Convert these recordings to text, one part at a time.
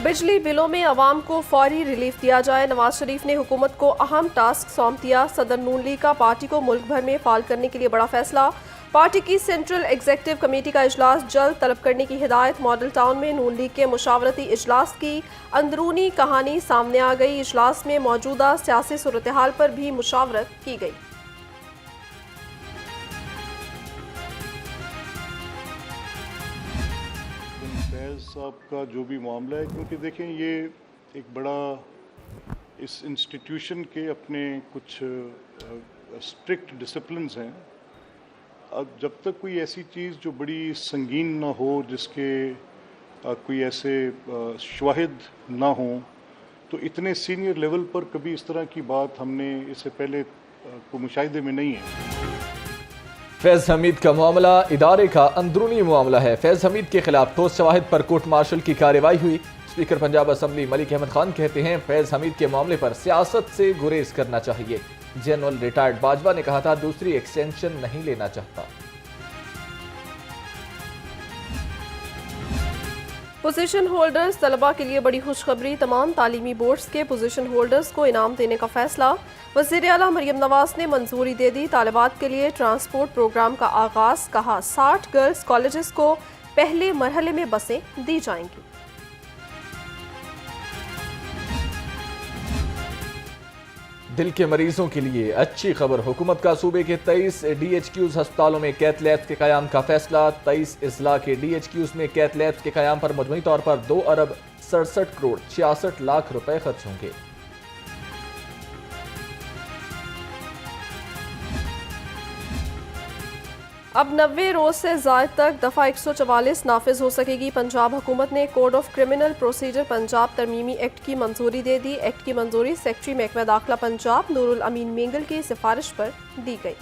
बिजली बिलों में अवाम को फौरी रिलीफ दिया जाए। नवाज शरीफ ने हुकूमत को अहम टास्क सौंप दिया। सदर नून लीग का पार्टी को मुल्क भर में फाल करने के लिए बड़ा फैसला। पार्टी की सेंट्रल एग्जीक्यूटिव कमेटी का इजलास जल्द तलब करने की हिदायत। मॉडल टाउन में नून लीग के मुशावरती इजलास की अंदरूनी कहानी सामने आ गई। इजलास में मौजूदा सियासी सूरत हाल पर भी मुशावरत की गई। फैज़ साहब का जो भी मामला है, क्योंकि देखें ये एक बड़ा इस इंस्टीट्यूशन के अपने कुछ स्ट्रिक्ट डिसिप्लिन्स हैं। अब जब तक कोई ऐसी चीज़ जो बड़ी संगीन ना हो, जिसके कोई ऐसे शवाहिद ना हो, तो इतने सीनियर लेवल पर कभी इस तरह की बात हमने इससे पहले को मुशाहिदे में नहीं है। फैज़ हमीद का मामला इदारे का अंदरूनी मामला है। फैज़ हमीद के खिलाफ ठोस शवाहिद पर कोर्ट मार्शल की कार्रवाई हुई। स्पीकर पंजाब असम्बली मलिक अहमद खान कहते हैं फैज़ हमीद के मामले पर सियासत से गुरेज करना चाहिए। जनरल रिटायर्ड बाजवा ने कहा था दूसरी एक्सटेंशन नहीं लेना चाहता। पोजीशन होल्डर्स तलबा के लिए बड़ी खुशखबरी। तमाम तालीमी बोर्ड्स के पोजीशन होल्डर्स को इनाम देने का फैसला। वज़ीर आला मरियम नवाज ने मंजूरी दे दी। तालिबात के लिए ट्रांसपोर्ट प्रोग्राम का आगाज। कहा 60 गर्ल्स कॉलेजेस को पहले मरहले में बसें दी जाएंगी। दिल के मरीजों के लिए अच्छी खबर। हुकूमत का सूबे के 23 DHQs अस्पतालों में कैथ लैब्स के क़याम का फैसला। 23 अजला के DHQs में कैथ लैब्स के क़याम पर मजमूई तौर पर 2 अरब 67 करोड़ 66 लाख रुपए खर्च होंगे। अब 90 रोज से ज़ायद तक दफ़ा 144 नाफिज हो सकेगी। पंजाब हुकूमत ने code of criminal procedure Punjab तरमीमी एक्ट की मंजूरी दे दी। एक्ट की मंजूरी सेक्रेटरी महकमा दाखिला पंजाब नूरुल अमीन मेंगल की सिफारिश पर दी गई।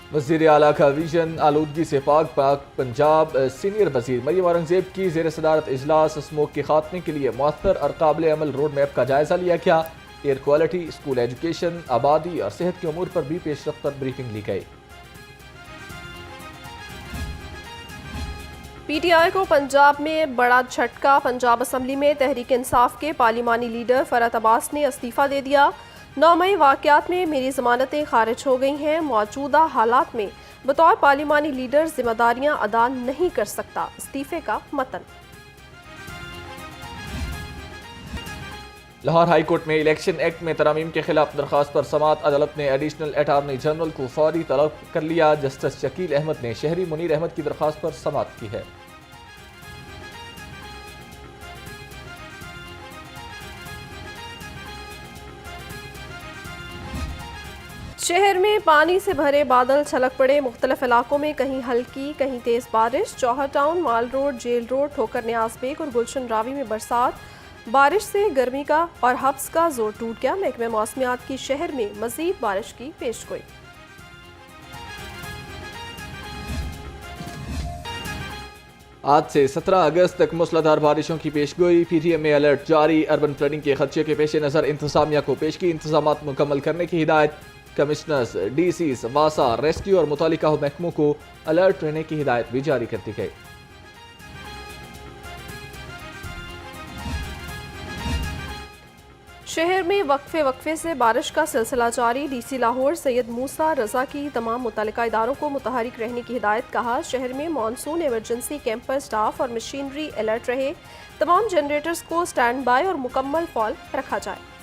वज़ीर आला का विजन आलूदगी से पाक पंजाब। सीनियर वज़ीर मरियम औरंगज़ेब की ज़ेर सदारत इजलास। स्मोक के खात्मे के लिए मौसर और काबिल अमल रोड मैप का जायजा लिया गया। एयर क्वालिटी, स्कूल एजुकेशन, आबादी और सेहत के उमूर पर भी पेशरफ्त पर ब्रीफिंग ली गई। PTI को पंजाब में बड़ा झटका। पंजाब असम्बली में तहरीक इंसाफ के पार्लिमानी लीडर फरहत अब्बास ने इस्तीफा दे दिया। 9 मई वाक़यात में मेरी ज़मानतें खारिज हो गई हैं। मौजूदा हालात में बतौर पार्लिमानी लीडर जिम्मेदारियां अदा नहीं कर सकता। इस्तीफे का मतन। लाहौर हाई कोर्ट में इलेक्शन एक्ट में तरामीम के खिलाफ दरख्वास्त पर समात। अदालत ने एडिशनल अटार्नी जनरल को फौरी तलब कर लिया। जस्टिस शकील अहमद ने शहरी मुनीर अहमद की दरख्वास्त पर समात की है। शहर में पानी से भरे बादल छलक पड़े। मुख्तलिफ इलाकों में कहीं हल्की कहीं तेज बारिश। जौहर टाउन, माल रोड, जेल रोड, ठोकर न्याज बेग और गुलशन रावी में बरसात। बारिश से गर्मी का और हब्स का जोर टूट गया। महकमे मौसमियात की शहर में मजीद बारिश की पेशगोई। आज से 17 अगस्त तक मूसलाधार बारिशों की पेशगोई। PTM में अलर्ट जारी। अर्बन फ्लडिंग के खदशे के पेश नज़र इंतजामिया को पेशगी इंतजामात मुकम्मल करने की हिदायत। कमिश्नर्स, DCs, वासा, रेस्क्यू और मुतालिका महकमों को अलर्ट रहने की हिदायत भी जारी कर दी गई। शहर में वक्फे से बारिश का सिलसिला जारी। DC लाहौर सैयद मूसा रजा की तमाम मुतल्लिका इदारों को मुतहरिक रहने की हिदायत। कहा शहर में मानसून इमरजेंसी कैंप पर स्टाफ और मशीनरी अलर्ट रहे। तमाम जनरेटर्स को स्टैंड बाय और मुकम्मल फॉल रखा जाए।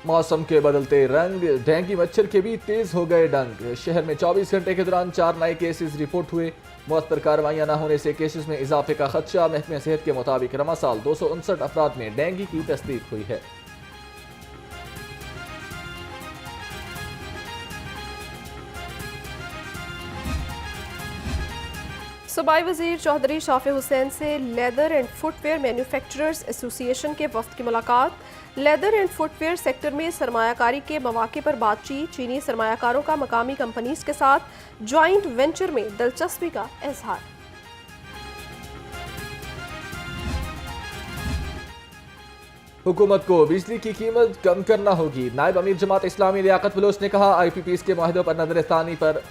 मौसम के बदलते रंग। डेंगू मच्छर के भी तेज हो गए डंग। शहर में 24 घंटे के दौरान 4 नए केसेस रिपोर्ट हुए। मुअत्तर कार्रवाइयां न होने से केसेस में इजाफे का खदशा। महकमे सेहत के मुताबिक रमा साल 259 अफराद में डेंगू की तस्दीक हुई है। सूबाई वजीर चौधरी शाफी हुसैन से leather and footwear manufacturers association के वफ्द की मुलाकात। लेदर एंड फुटवेयर सेक्टर में सरमायाकारी के मौके पर बातचीत। चीनी सरमायाकारों का मकामी कंपनीज के साथ ज्वाइंट वेंचर में दिलचस्पी का इजहार। हुकूमत को बिजली की कीमत कम करना होगी। नायब अमीर जमात इस्लामी लियाकत बलोच ने कहा, IPPs के माहिदों पर नजरसानी पर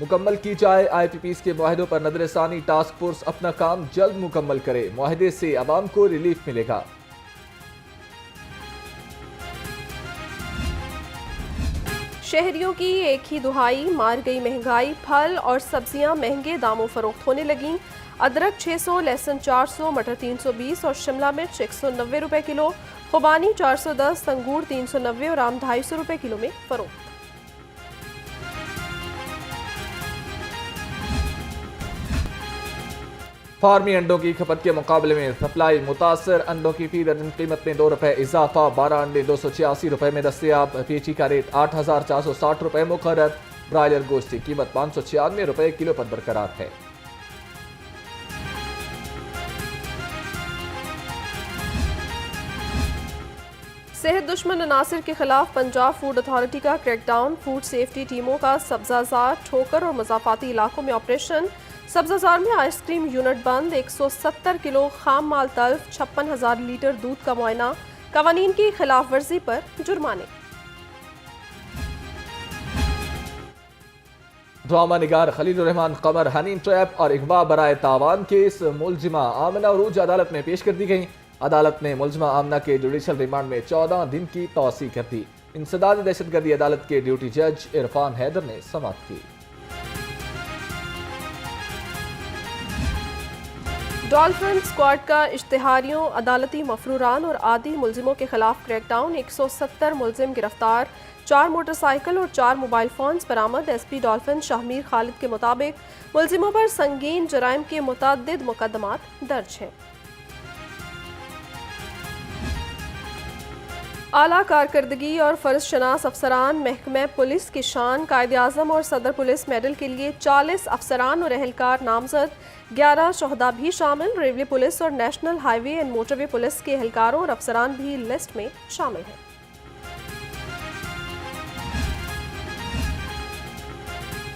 मुकम्मल की जाए। IPPs के माहिदों पर नजरसानी टास्क फोर्स अपना काम जल्द मुकम्मल करे। माहिदे से आवाम को रिलीफ मिलेगा। शहरियों की एक ही दुहाई, मार गई महंगाई। फल और सब्जियां महंगे दामों फरोख्त होने लगीं। अदरक 600, लहसुन 400, मटर 320 और शिमला मिर्च 190 रुपए किलो। खुबानी 410, अंगूर 390 और आम 250 रुपए किलो में फरोख्त। फार्मी अंडों की खपत के मुकाबले में सप्लाई मुतासर। अंडों की फी दर्जन कीमत में 2 रुपए इजाफा। 12 अंडे 286 रुपए में दस्तियाब। पीची का रेट 8,460 रुपए मुकर्रर। ब्रायलर गोश्त की कीमत 596 रुपए किलो पर बरकरार है। सेहत दुश्मन अनासिर के खिलाफ पंजाब फूड अथॉरिटी का क्रैकडाउन। फूड सेफ्टी टीमों का सब्जाजार, ठोकर और मज़ाफाती इलाकों में ऑपरेशन। सब्जाजार में आइसक्रीम यूनिट बंद। 170 किलो खाम माल तल्फ। 56,000 लीटर दूध का मुआयना। कवानीन की खिलाफ वर्जी पर जुर्माने। ड्रामा निगार खलील रहमान कमर हनी ट्रैप और अगवा बराए तावान केस मुलजिमा आमना उरूज अदालत में पेश कर दी गई। अदालत ने मुलजिमा आमना के जुडिशल रिमांड में 14 दिन की तौसी कर दी। इंसदाद दहशतगर्दी अदालत के ड्यूटी जज इरफान हैदर ने समाअत की। डॉल्फिन स्क्वाड का इश्तिहारियों, अदालती मफरूरान और आदि मुलजिमों के खिलाफ क्रैकडाउन। 170 मुलजिम गिरफ्तार। 4 मोटरसाइकिल और 4 मोबाइल फोन्स बरामद। SP डॉल्फिन शाहमीर खालिद के मुताबिक मुलजिमों पर संगीन जराइम के मुतअद्दिद मुकदमात दर्ज हैं। आला कारकर्दगी और फ़र्ज शनास अफसरान महकमे पुलिस की शान। कायदे आज़म और सदर पुलिस मेडल के लिए 40 अफसरान और एहलकार नामजद। 11 शोहदा भी शामिल। रेलवे पुलिस और national highway and motorway police के एहलकारों और अफसरान भी लिस्ट में शामिल हैं।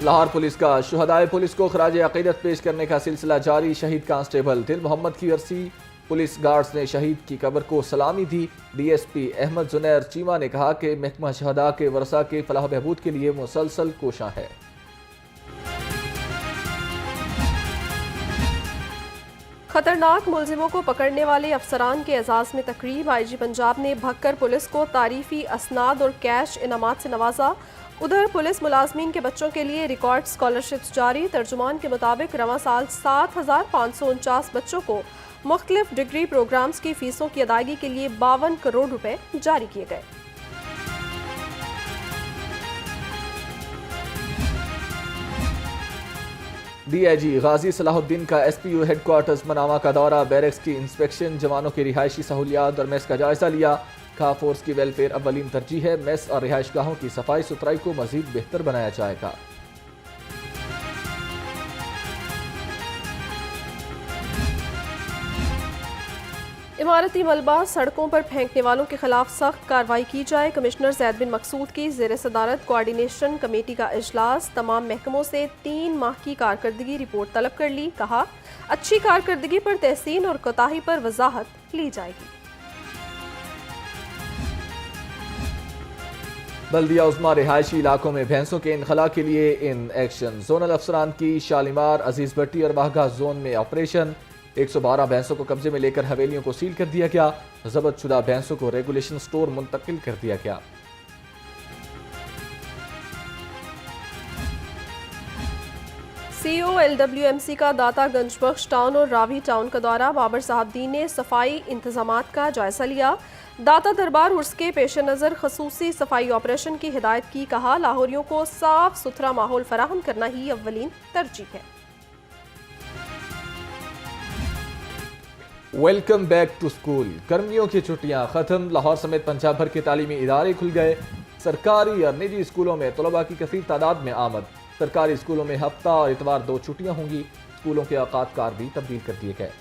लाहौर पुलिस का शुहदाए पुलिस को खराज अकीदत पेश करने का सिलसिला जारी। शहीद कांस्टेबल दिल मोहम्मद की अरसी पुलिस गार्ड्स ने शहीद की कब्र को सलामी दी। DSP अहमद जुनैर चीमा ने कहा कि महकमा शहदा के वरसा के फलाह बहबूद के लिए मुसलसल कोशां है। खतरनाक मुलजिमों को पकड़ने वाले अफसरान के एजाज में तकरीब। IG पंजाब ने भक्कर पुलिस को तारीफी असनाद और कैश इनामात से नवाजा। उधर पुलिस मुलाजमीन के बच्चों के लिए रिकॉर्ड स्कॉलरशिप्स जारी। तर्जुमान के मुताबिक रवां साल 7,549 बच्चों को मुख्तलिफ डिग्री प्रोग्राम्स की फीसों की अदायगी के लिए 52 करोड़ रुपए जारी किए गए। DIG गाजी सलाहुद्दीन का SPU हेडक्वार्टर्स मनामा का दौरा। बैरक्स की इंस्पेक्शन, जवानों की रिहायशी सहूलियात और मेस का जायजा लिया। खा फोर्स की वेलफेयर अव्वलीन तरजीह है। मेस और रिहाइश गाहों की सफाई सुथराई को मजीद बेहतर बनाया जाएगा। इमारती मलबा सड़कों पर फेंकने वालों के खिलाफ सख्त कार्रवाई की जाए। कमिश्नर ज़ैद बिन मकसूद की ज़ेर सदारत कोऑर्डिनेशन कमेटी का इजलास। तमाम महकमों से 3 माह की कारकर्दगी रिपोर्ट तलब कर ली। कहा, अच्छी कारकर्दगी पर तहसीन और कोताही पर वजाहत ली जाएगी। बल्दिया उस्मा रिहायशी इलाकों में भैंसों के इनखला के लिए इन एक्शन। जोनल अफसरान की शालीमार, अजीज भट्टी और बाघा जोन में ऑपरेशन। 112 भैंसों को कब्जे में लेकर हवेलियों को सील कर दिया गया। जब्त शुदा भैंसों को रेगुलेशन स्टोर मुंतकिल कर दिया गया। CEO LWMC का दाता गंजबख्श टाउन और रावी टाउन का दौरा। बाबर साहबदीन ने सफाई इंतजामात का जायजा लिया। दाता दरबार उर्स के पेश नज़र खसूसी सफाई ऑपरेशन की हिदायत की। कहा, लाहौरियों को साफ सुथरा माहौल फराहम करना ही अव्वलीन तरजीह है। Welcome back to school. गर्मियों की छुट्टियां खत्म। लाहौर समेत पंजाब भर के तालीमी इदारे खुल गए। सरकारी और निजी स्कूलों में तलबा की कसीर तादाद में आमद। सरकारी स्कूलों में हफ्ता और इतवार 2 छुट्टियां होंगी। स्कूलों के औकात कार भी तब्दील कर दिए गए।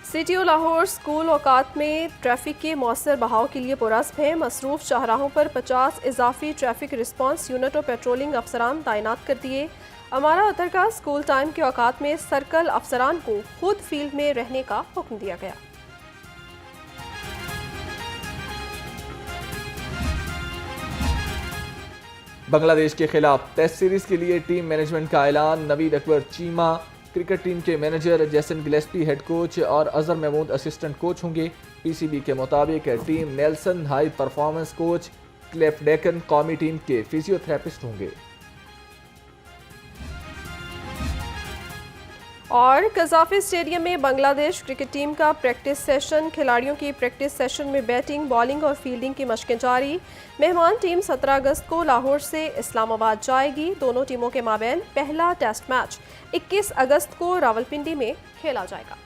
सिटी और लाहौर स्कूल औकात में ट्रैफिक के मौसर बहाव के लिए पुरस्ब है। मसरूफ शाहराहों पर 50 इजाफी ट्रैफिक रिस्पांस यूनिट और पेट्रोलिंग अफसरान तैनात कर दिए। अमारा अतर का स्कूल टाइम के औकात में सर्कल अफसरान को खुद फील्ड में रहने का हुक्म दिया गया। बांग्लादेश के खिलाफ टेस्ट सीरीज के लिए टीम मैनेजमेंट का ऐलान। नवीद अकबर चीमा क्रिकेट टीम के manager, Jason Gillespie head coach और अजहर महमूद असिस्टेंट कोच होंगे। पीसीबी के मुताबिक Tim Nielsen high performance coach, Cliffe Deacon कौमी टीम के फिजियोथेरेपिस्ट होंगे। और कजाफी स्टेडियम में बांग्लादेश क्रिकेट टीम का प्रैक्टिस सेशन। खिलाड़ियों की प्रैक्टिस सेशन में बैटिंग, बॉलिंग और फील्डिंग की मशकें जारी। मेहमान टीम 17 अगस्त को लाहौर से इस्लामाबाद जाएगी। दोनों टीमों के माबैन पहला टेस्ट मैच 21 अगस्त को रावलपिंडी में खेला जाएगा।